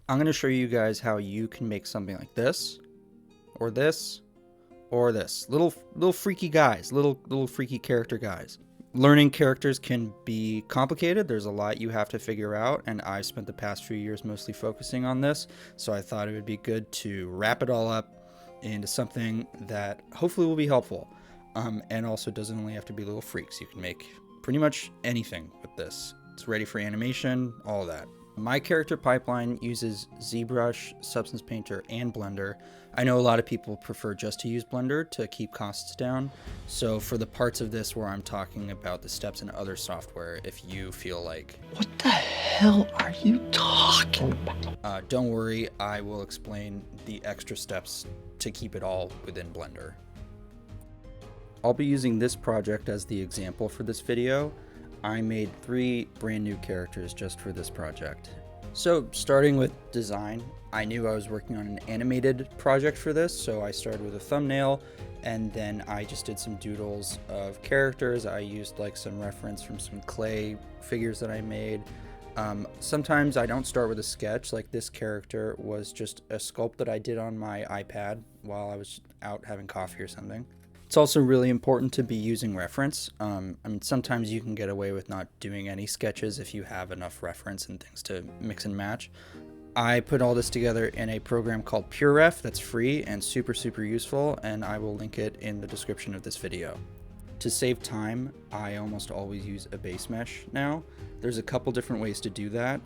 I'm going to show you guys how you can make something like this, or this, or this. Little freaky guys, little freaky character guys. Learning characters can be complicated. There's a lot you have to figure out, and I've spent the past few years mostly focusing on this, so I thought it would be good to wrap it all up into something that hopefully will be helpful, and also doesn't only have to be little freaks. You can make pretty much anything with this. It's ready for animation, all of that. My character pipeline uses ZBrush, Substance Painter, and Blender. I know a lot of people prefer just to use Blender to keep costs down, so for the parts of this where I'm talking about the steps in other software, if you feel like, what the hell are you talking about? Don't worry, I will explain the extra steps to keep it all within Blender. I'll be using this project as the example for this video. I made 3 brand new characters just for this project. So starting with design, I knew I was working on an animated project for this, so I started with a thumbnail, and then I just did some doodles of characters. I used like some reference from some clay figures that I made. Sometimes I don't start with a sketch, like this character was just a sculpt that I did on my iPad while I was out having coffee or something. It's also really important to be using reference. I mean, sometimes you can get away with not doing any sketches if you have enough reference and things to mix and match. I put all this together in a program called PureRef that's free and super useful, and I will link it in the description of this video. To save time, I almost always use a base mesh now. There's a couple different ways to do that.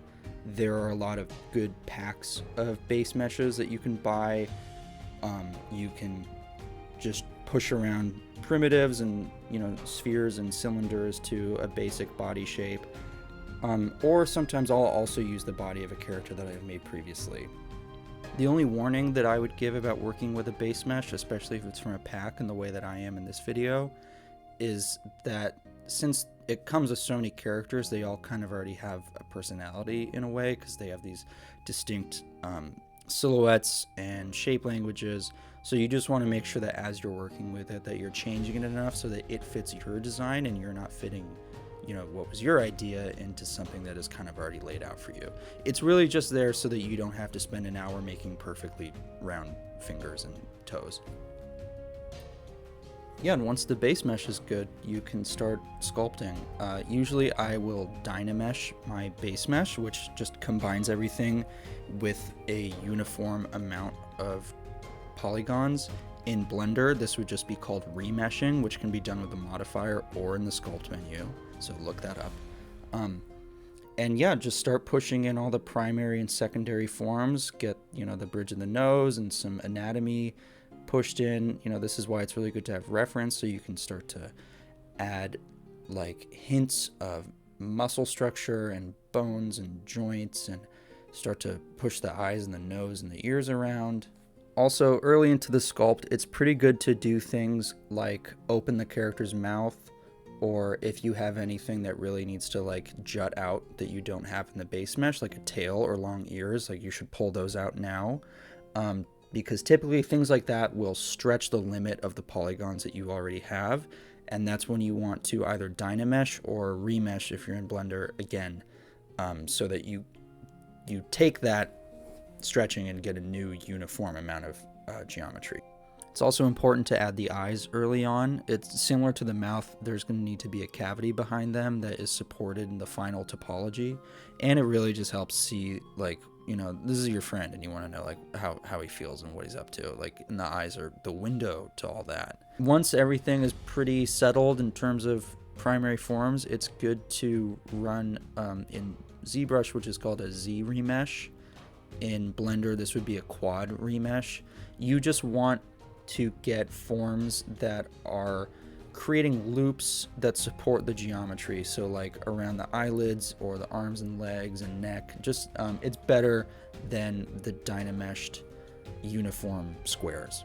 There are a lot of good packs of base meshes that you can buy. You can just push around primitives and spheres and cylinders to a basic body shape, or sometimes I'll also use the body of a character that I've made previously. The only warning that I would give about working with a base mesh, especially if it's from a pack in the way that I am in this video, is that since it comes with so many characters, they all kind of already have a personality in a way, because they have these distinct silhouettes and shape languages. So you just want to make sure that as you're working with it, that you're changing it enough so that it fits your design and you're not fitting, what was your idea into something that is kind of already laid out for you. It's really just there so that you don't have to spend an hour making perfectly round fingers and toes. Yeah, and once the base mesh is good, you can start sculpting. Usually I will dynamesh my base mesh, which just combines everything with a uniform amount of polygons. In Blender, this would just be called remeshing, which can be done with the modifier or in the sculpt menu, so look that up. And yeah, just start pushing in all the primary and secondary forms, get the bridge of the nose and some anatomy pushed in. This is why it's really good to have reference, so you can start to add like hints of muscle structure and bones and joints, and start to push the eyes and the nose and the ears around. Also, early into the sculpt, it's pretty good to do things like open the character's mouth, or if you have anything that really needs to like jut out that you don't have in the base mesh, like a tail or long ears, like you should pull those out now, because typically things like that will stretch the limit of the polygons that you already have, and that's when you want to either dynamesh or remesh if you're in Blender again, so that you take that stretching and get a new uniform amount of geometry. It's also important to add the eyes early on. It's similar to the mouth. There's going to need to be a cavity behind them that is supported in the final topology, and it really just helps see, like, this is your friend and you want to know like how he feels and what he's up to, like, and the eyes are the window to all that. Once everything is pretty settled in terms of primary forms, it's good to run in ZBrush, which is called a Z remesh. In Blender, this would be a quad remesh. You just want to get forms that are creating loops that support the geometry. So like around the eyelids or the arms and legs and neck, just it's better than the dynameshed uniform squares.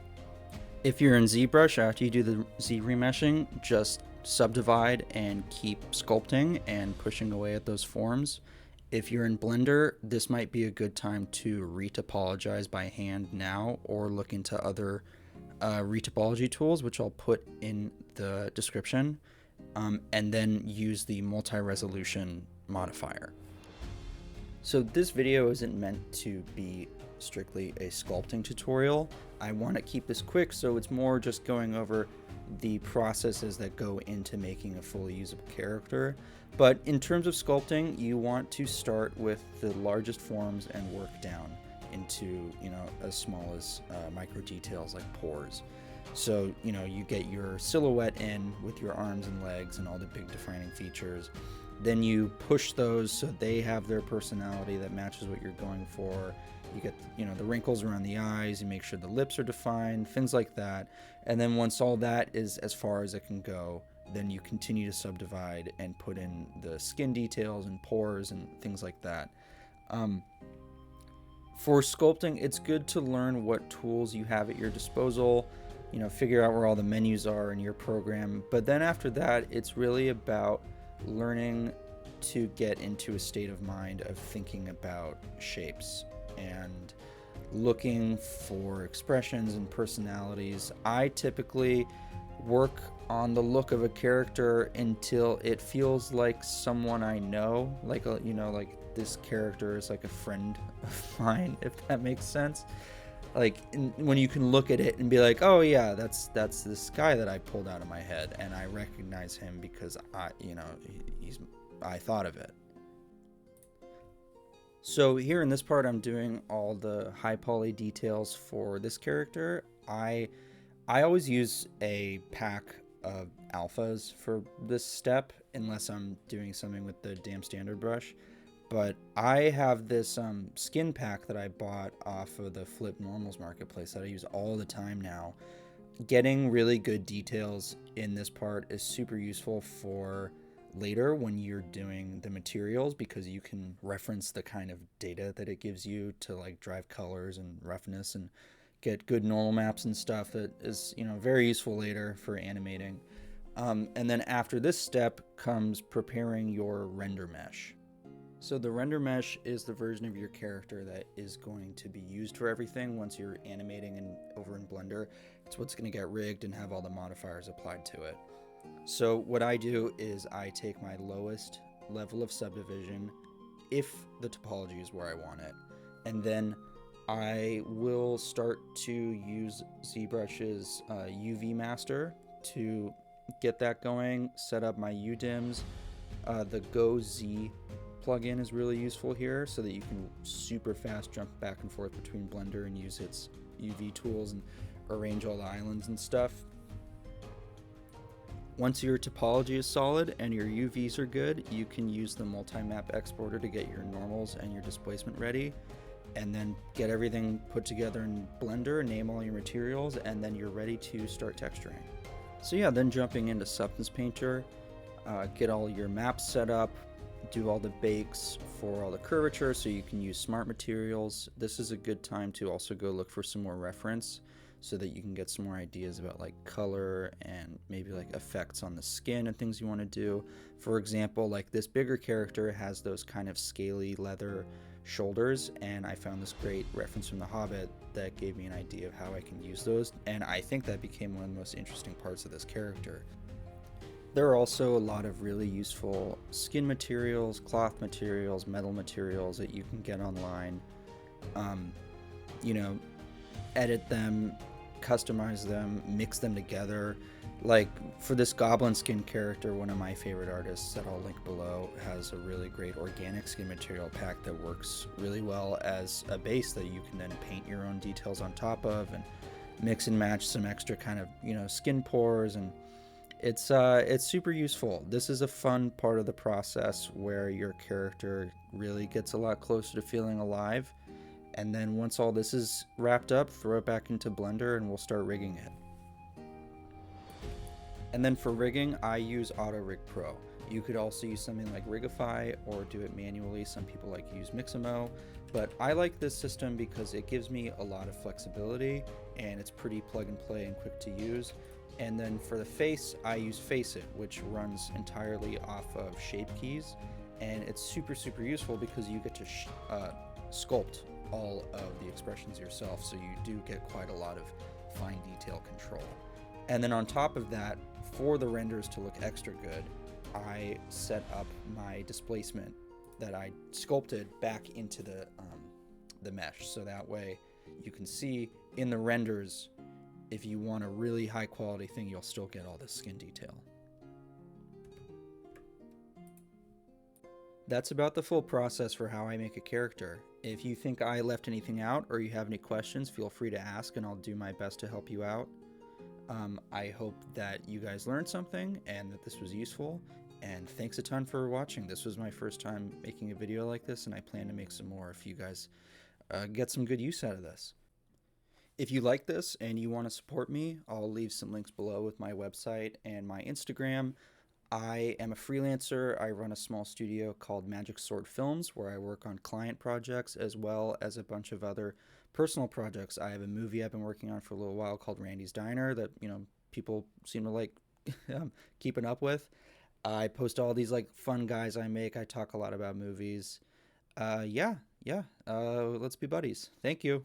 If you're in ZBrush, after you do the Z remeshing, just subdivide and keep sculpting and pushing away at those forms. If you're in Blender, this might be a good time to retopologize by hand now, or look into other retopology tools, which I'll put in the description, and then use the multi-resolution modifier. So this video isn't meant to be strictly a sculpting tutorial. I want to keep this quick, so it's more just going over the processes that go into making a fully usable character. But in terms of sculpting, you want to start with the largest forms and work down into, as small as micro details like pores. So, you get your silhouette in with your arms and legs and all the big defining features. Then you push those so they have their personality that matches what you're going for. You get, the wrinkles around the eyes, you make sure the lips are defined, things like that. And then once all that is as far as it can go, then you continue to subdivide and put in the skin details and pores and things like that. For sculpting, it's good to learn what tools you have at your disposal, figure out where all the menus are in your program. But then after that, it's really about learning to get into a state of mind of thinking about shapes and looking for expressions and personalities. I typically work on the look of a character until it feels like someone I know, like this character is like a friend of mine, if that makes sense. Like when you can look at it and be like, oh yeah, that's this guy that I pulled out of my head, and I recognize him because I thought of it. So here in this part, I'm doing all the high poly details for this character. I always use a pack of alphas for this step, unless I'm doing something with the damn standard brush. But I have this skin pack that I bought off of the Flip Normals marketplace that I use all the time now. Getting really good details in this part is super useful for later when you're doing the materials, because you can reference the kind of data that it gives you to like drive colors and roughness and get good normal maps and stuff that is very useful later for animating. And then after this step comes preparing your render mesh. So the render mesh is the version of your character that is going to be used for everything once you're animating over in Blender. It's what's going to get rigged and have all the modifiers applied to it. So what I do is I take my lowest level of subdivision, if the topology is where I want it, and then I will start to use ZBrush's UV master to get that going, set up my UDIMs. The Go Z plugin is really useful here so that you can super fast jump back and forth between Blender and use its UV tools and arrange all the islands and stuff. Once your topology is solid and your UVs are good, you can use the multi-map exporter to get your normals and your displacement ready, and then get everything put together in Blender, name all your materials, and then you're ready to start texturing. So yeah, then jumping into Substance Painter, get all your maps set up, do all the bakes for all the curvature so you can use smart materials. This is a good time to also go look for some more reference so that you can get some more ideas about like color and maybe like effects on the skin and things you want to do. For example, like this bigger character has those kind of scaly leather shoulders, and I found this great reference from The Hobbit that gave me an idea of how I can use those, and I think that became one of the most interesting parts of this character. There are also a lot of really useful skin materials, cloth materials, metal materials that you can get online. Edit them, customize them, mix them together. Like for this goblin skin character, one of my favorite artists that I'll link below has a really great organic skin material pack that works really well as a base that you can then paint your own details on top of and mix and match some extra kind of, skin pores, and it's super useful. This is a fun part of the process where your character really gets a lot closer to feeling alive. And then once all this is wrapped up, throw it back into Blender and we'll start rigging it. And then for rigging, I use Auto Rig Pro. You could also use something like Rigify or do it manually. Some people like to use Mixamo, but I like this system because it gives me a lot of flexibility and it's pretty plug and play and quick to use. And then for the face, I use Faceit, which runs entirely off of shape keys, and it's super useful because you get to sculpt all of the expressions yourself, so you do get quite a lot of fine detail control. And then on top of that, for the renders to look extra good, I set up my displacement that I sculpted back into the mesh. So that way you can see in the renders, if you want a really high quality thing, you'll still get all this skin detail. That's about the full process for how I make a character. If you think I left anything out or you have any questions, feel free to ask and I'll do my best to help you out. I hope that you guys learned something and that this was useful, and thanks a ton for watching. This was my first time making a video like this, and I plan to make some more if you guys get some good use out of this. If you like this and you want to support me, I'll leave some links below with my website and my Instagram. I am a freelancer. I run a small studio called Magic Sword Films where I work on client projects as well as a bunch of other personal projects. I have a movie I've been working on for a little while called Randy's Diner that, people seem to like keeping up with. I post all these like fun guys I make. I talk a lot about movies. Let's be buddies. Thank you.